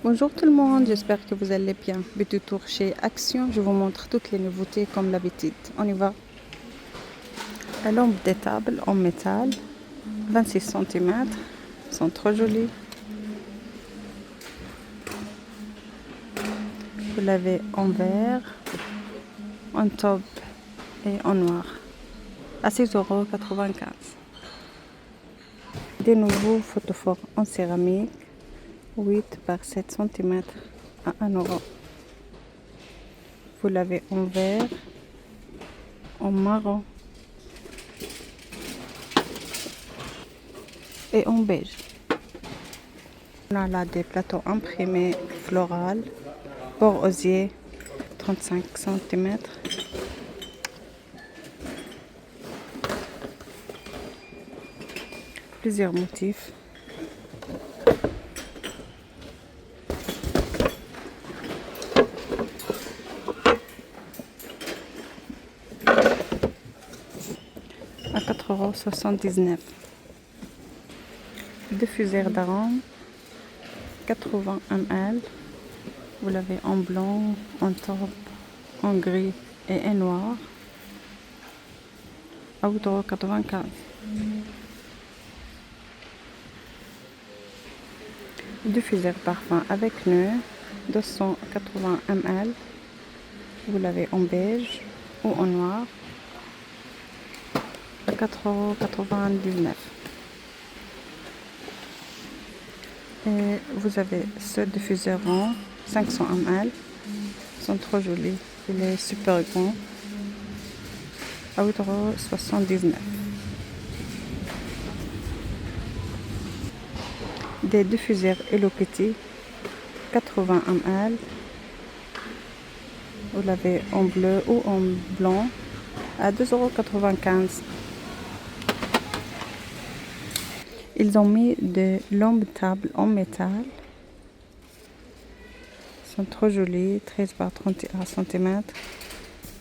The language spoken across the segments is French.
Bonjour tout le monde, j'espère que vous allez bien. Petit tour chez Action, je vous montre toutes les nouveautés comme d'habitude. On y va. La lampe des tables en métal, 26 cm, sont trop jolies. Vous l'avez en vert, en taupe et en noir, à 6,95 €. Des nouveaux photophores en céramique, 8 par 7 cm à 1 €. Vous l'avez en vert, en marron et en beige. On a là des plateaux imprimés floral, port osier, 35 cm. Plusieurs motifs. À 4,79 €. Diffuseur d'arômes, 80 ml. Vous l'avez en blanc, en taupe, en gris et en noir. À 8,95 €. Diffuseur parfum avec nœud, 280 ml. Vous l'avez en beige ou en noir. À 4,99 €. Et vous avez ce diffuseur en 500 ml. Ils sont trop jolis. Il est super grand. À 8,79 €. Des diffuseurs Hello Kitty, 80 ml. Vous l'avez en bleu ou en blanc. À 2,95 €. Ils ont mis des lampes tables en métal. Ils sont trop jolis, 13 par 31 cm.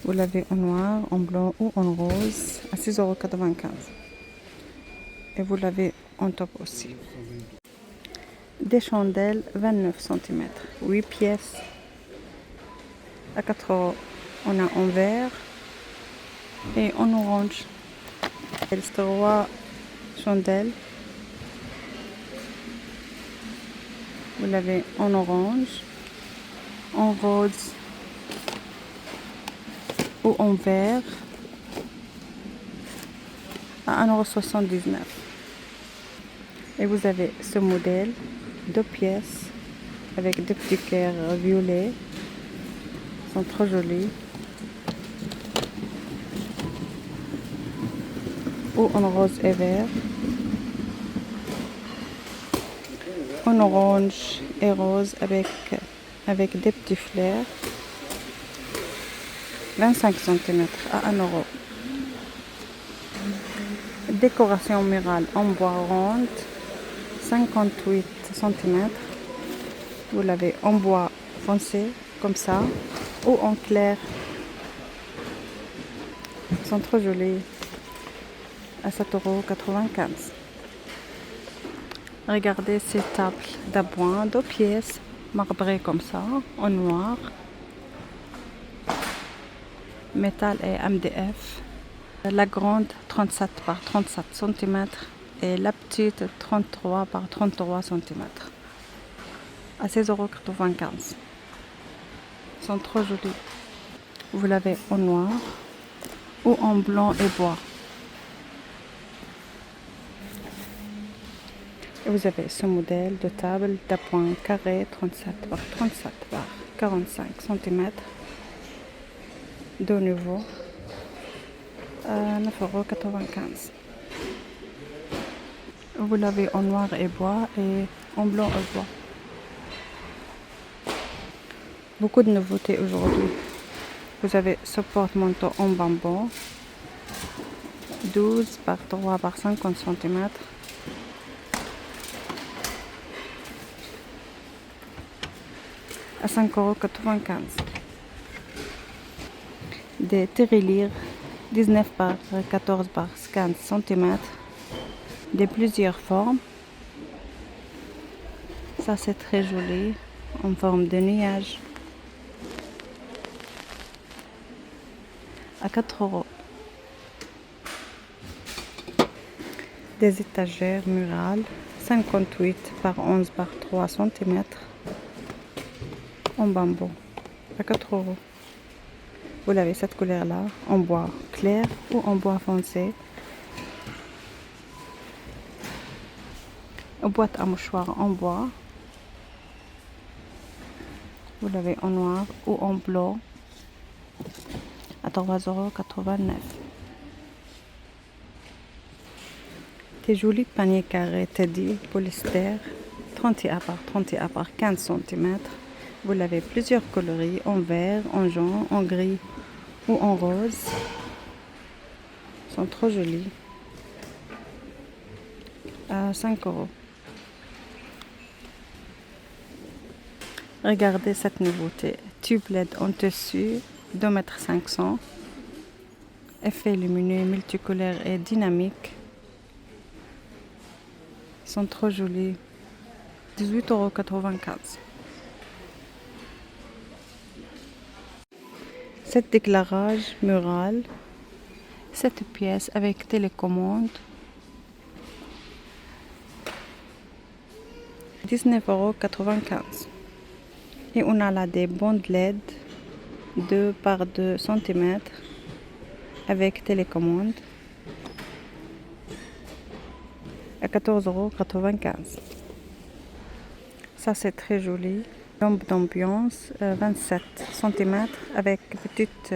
Vous l'avez en noir, en blanc ou en rose, à 6,95 €. Et vous l'avez en top aussi. Des chandelles 29 cm, 8 pièces, à 4 €. On a en vert et en orange. Il y a 3 chandelles. Vous l'avez en orange, en rose ou en vert, à 1,79 €. Et vous avez ce modèle, 2 pièces, avec des petits cœurs violets. Ils sont trop jolis. Ou en rose et vert. En orange et rose avec des petits fleurs. 25 cm à 1 €. Décoration murale en bois ronde, 58 cm. Vous l'avez en bois foncé, comme ça, ou en clair. Ils sont trop jolis. À 7,95 €. Regardez ces tables d'appoint, 2 pièces, marbrées comme ça, en noir. Métal et MDF. La grande 37 par 37 cm et la petite 33 par 33 cm. À 16,95 €. Ils sont trop jolis. Vous l'avez en noir ou en blanc et bois. Et vous avez ce modèle de table d'appoint carré 37 par 37 par 45 cm. De nouveau, à 9,95 €. Vous l'avez en noir et bois et en blanc et bois. Beaucoup de nouveautés aujourd'hui. Vous avez ce porte-manteau en bambou, 12 par 3 par 50 cm. À 5,95 €. Des tirelires 19 par 14 par 15 cm. De plusieurs formes. Ça c'est très joli. en forme de nuage à 4 euros. Des étagères murales 58 par 11 par 3 cm en bambou à 4 euros. Vous l'avez cette couleur là en bois clair ou en bois foncé. Une boîte à mouchoirs en bois. Vous l'avez en noir ou en blanc à 3,89 €. Des jolis paniers carrés Teddy polyester 31 par 31 par 15 cm. Vous l'avez plusieurs coloris en vert, en jaune, en gris ou en rose. Ils sont trop jolis. À 5 €. Regardez cette nouveauté. Tube LED en tissu 2,5 m. Effet lumineux, multicolore et dynamique. Ils sont trop jolis. 18,95 €. Cet éclairage mural, 7 pièces avec télécommande. 19,95 €. Et on a là des bandes LED 2 par 2 cm avec télécommande à 14,95 €. Ça c'est très joli. Lampe d'ambiance 27 cm avec petite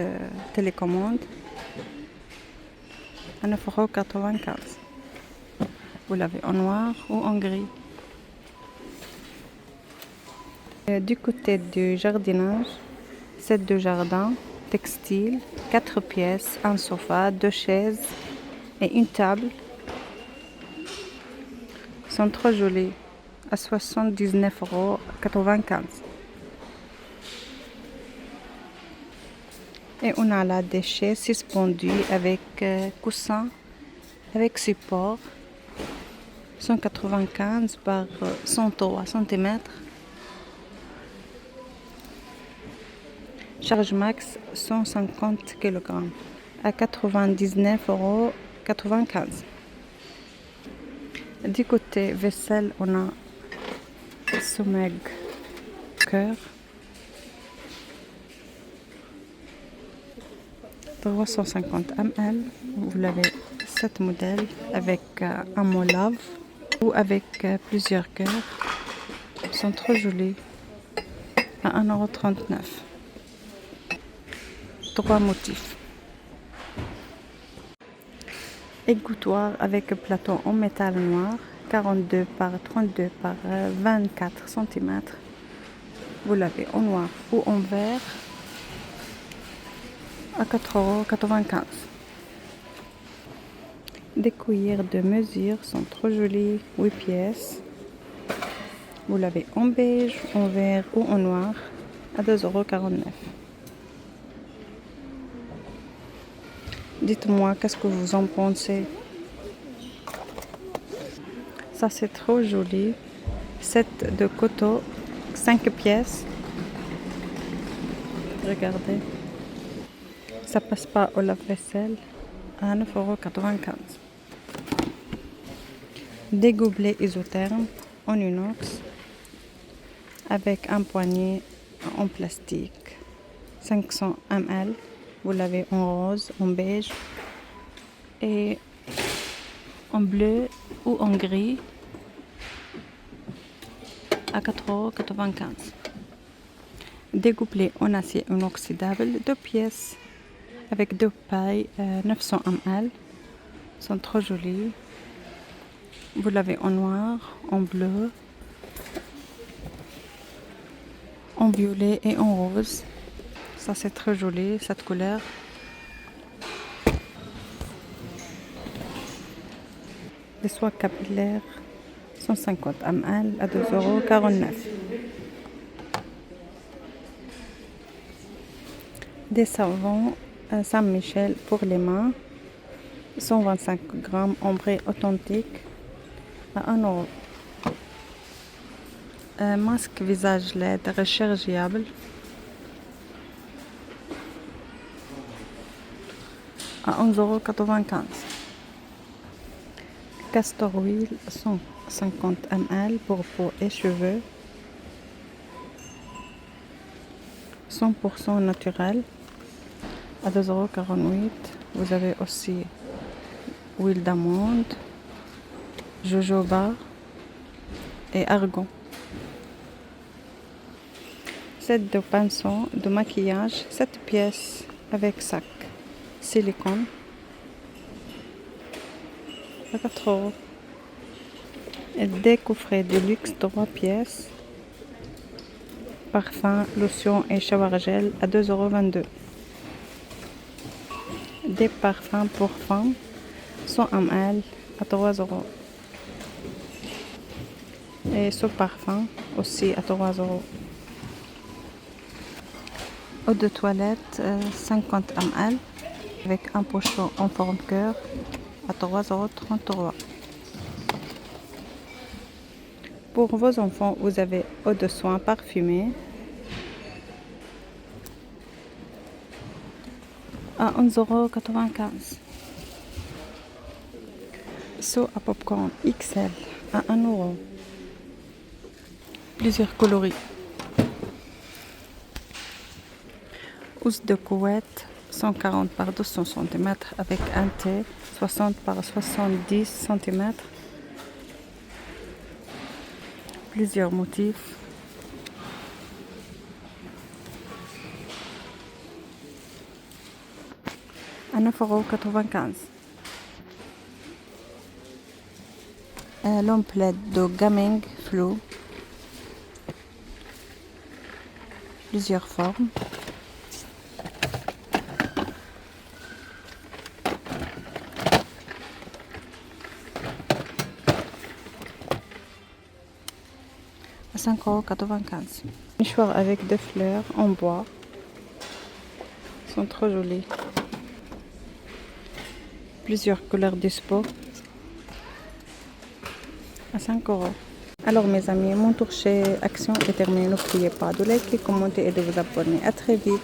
télécommande à 9,95 €. Vous l'avez en noir ou en gris. Du côté du jardinage, set de jardin, textile, 4 pièces, un sofa, 2 chaises et une table. Ils sont trop jolis à 79,95 €. Et on a là des chaises suspendues avec coussin, avec support, 195 par 103 cm. Charge max 150 kg à 99,95 €. Du côté vaisselle, on a Someg cœur 350 ml. Vous l'avez 7 modèles avec un mot lave ou avec plusieurs cœurs. Ils sont trop jolis à 1,39 €. 3 motifs. Égouttoir avec plateau en métal noir 42 par 32 par 24 cm. Vous l'avez en noir ou en vert à 4,95 €. Des cuillères de mesure sont trop jolies, 8 pièces. Vous l'avez en beige, en vert ou en noir à 2,49 €. Dites-moi, qu'est-ce que vous en pensez? Ça, c'est trop joli. Set de coteaux, 5 pièces. Regardez. Ça passe pas au lave-vaisselle à 9,95 €. Des gobelets isothermes en inox avec un poignet en plastique, 500 ml. Vous l'avez en rose, en beige et en bleu ou en gris à 4,95 €. Des gobelets en acier inoxydable, 2 pièces avec 2 pailles, 900 ml. Sont trop jolis. Vous l'avez en noir, en bleu, en violet et en rose. Ça c'est très joli, cette couleur. Les soies capillaires 150 ml à 2,49 €. Des savons Saint-Michel pour les mains 125 grammes ambré authentique à 1 €. masque visage LED rechargeable à 11,95 €. Castor Oil 150 ml pour peau et cheveux, 100% naturel à 2,48 €. Vous avez aussi huile d'amande, jojoba et argan. Set de pinceau de maquillage 7 pièces avec sac silicone à 4 €. Et des coffrets de luxe 3 pièces, parfum, lotion et shower gel à 2,22 €. Des parfums pour femmes 100 ml à 3 €. Et ce parfum aussi à 3 €. Eau de toilette 50 ml avec un pochon en forme cœur à 3,33 €. Pour vos enfants, vous avez eau de soin parfumée à 11,95 €. Seau à popcorn XL à 1 €. Plusieurs coloris. Housse de couette 140 par 200 cm avec un T 60 par 70 cm. Plusieurs motifs. À 9,95 €. Lampe LED de gaming flou. Plusieurs formes. À 5,95 €. Mouchoir avec des fleurs en bois. Ils sont trop jolis. Plusieurs couleurs dispo. À 5 €. Alors mes amis, mon tour chez Action est terminé. N'oubliez pas de liker, commenter et de vous abonner. À très vite.